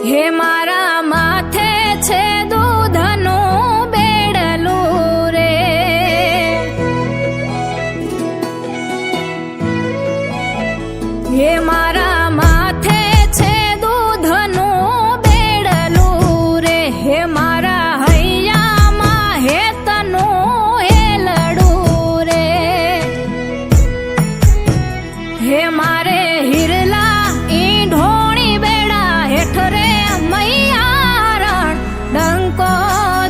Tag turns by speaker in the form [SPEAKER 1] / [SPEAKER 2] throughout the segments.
[SPEAKER 1] હે મારા માથે છે દૂધનું બેડલું રે, હે મારા માથે છે દૂધનું બેડલું રે, હે મારા હૈયામાં હેતનું હેલડું રે, હે મારે હિરલા ઈંઢોણી બેડા હેઠ રે મૈયા રણ ડંકો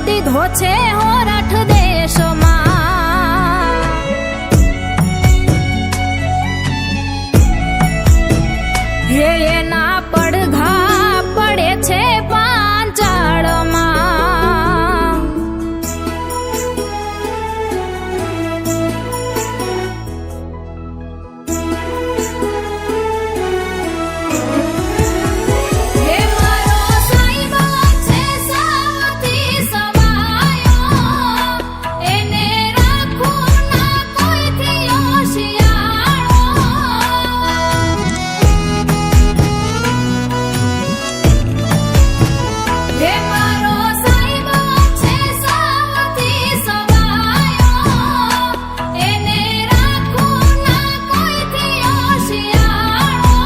[SPEAKER 1] દીધો છે હોરઠ દેશમાં, હે એના પડઘા પડે છે પાંચાળમાં, હે મારો સાઈબ છે સૌથી સવાયો, એને રાખું ના કોઈથી હોશિયારો, હે મારો સાઈબ છે સૌથી સવાયો, એને રાખું ના કોઈથી હોશિયારો,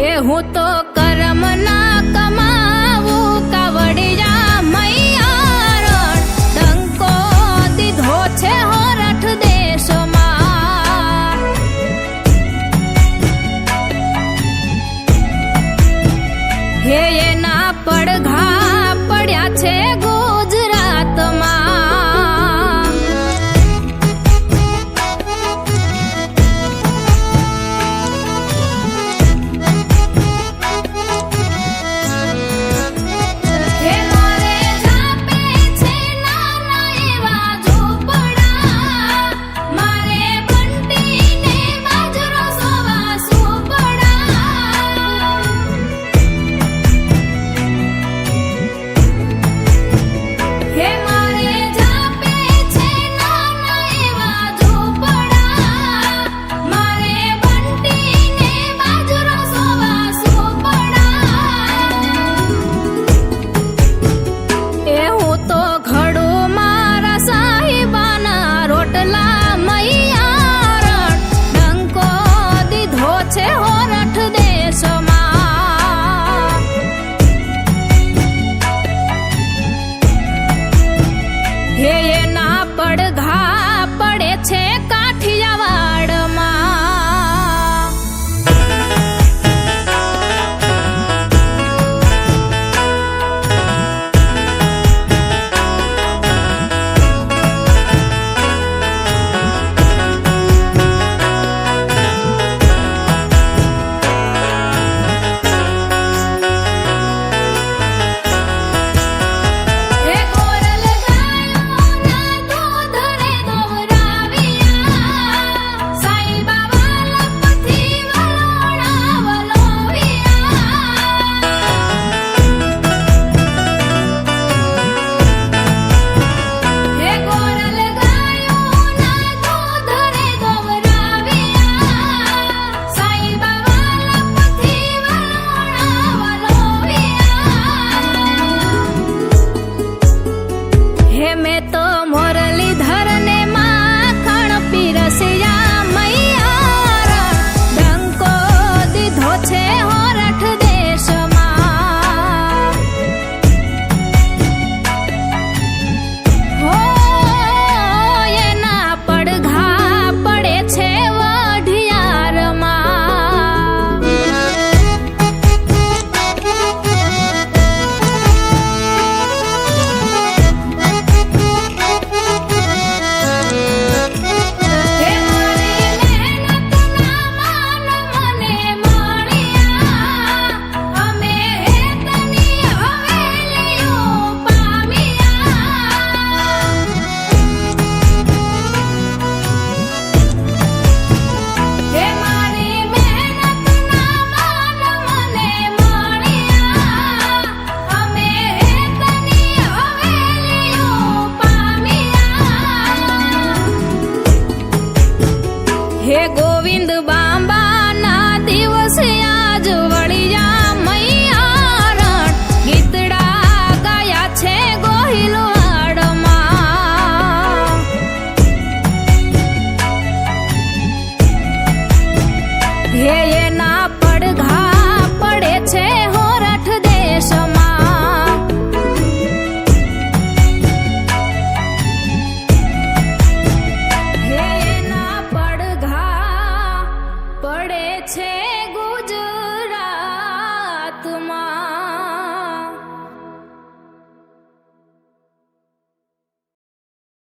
[SPEAKER 1] એ હું તો કર્મ ના કમાવું કાવડિયા મૈયા રણ ડંકો દીધો છે હોરઠ દેશમાં, હે એના પડઘા પડ્યા છે ગુજરાતમાં, હે મારે જાપે છે નાના એવા ઝૂંપડા, મારે બંટીને બાજરો સોવા સુપડા, હે મારે જાપે છે નાના એવા ઝૂંપડા, મારે બંટીને બાજરો સોવા સુપડા, એ હું તો ઘડું મારા સાહિબાના રોટલા મૈયા રણ ડંકો દીધો છે હોરઠ દેશમાં, હે એના પડઘા પડે છે કાઠિયાવાડમાં, હે ગોરલ ગાયોના દૂધ રે દોરાવ્યા, સાઈ બાબા લપથી વલોણા વલોવ્યા, હે ગોરલ ગાયોના દૂધ રે દોરાવ્યા, સાઈ બાબા લપથી વલોણા વલોવ્યા, હે મેં તો મુરલીધર ને માખણ પીરસ્યા મૈયા રણ ડંકો દીધો છે હોરઠ દેશમાં, હો એના પડઘા પડે છે વઢિયારમાં, હે મારી મહેનતના માન મને મળ્યા, અમે હેતની હવેલીઓ પામ્યા, હે મારી મહેનતના માન મને મળ્યા, અમે હેતની હવેલીઓ પામ્યા, હે ગોવિંદ બાંબાના દિવસે